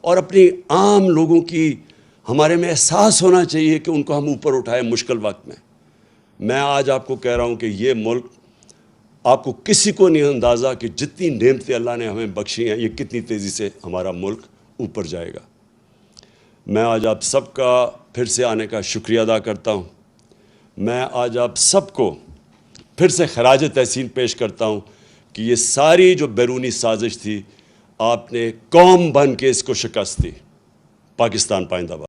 اور اپنی عام لوگوں کی ہمارے میں احساس ہونا چاہیے کہ ان کو ہم اوپر اٹھائیں مشکل وقت میں. میں آج آپ کو کہہ رہا ہوں کہ یہ ملک, آپ کو کسی کو نہیں اندازہ کہ جتنی نعمتیں اللہ نے ہمیں بخشی ہیں, یہ کتنی تیزی سے ہمارا ملک اوپر جائے گا. میں آج آپ سب کا پھر سے آنے کا شکریہ ادا کرتا ہوں. میں آج آپ سب کو پھر سے خراج تحسین پیش کرتا ہوں کہ یہ ساری جو بیرونی سازش تھی, آپ نے قوم بن کے اس کو شکست دی. پاکستان پائندہ باد.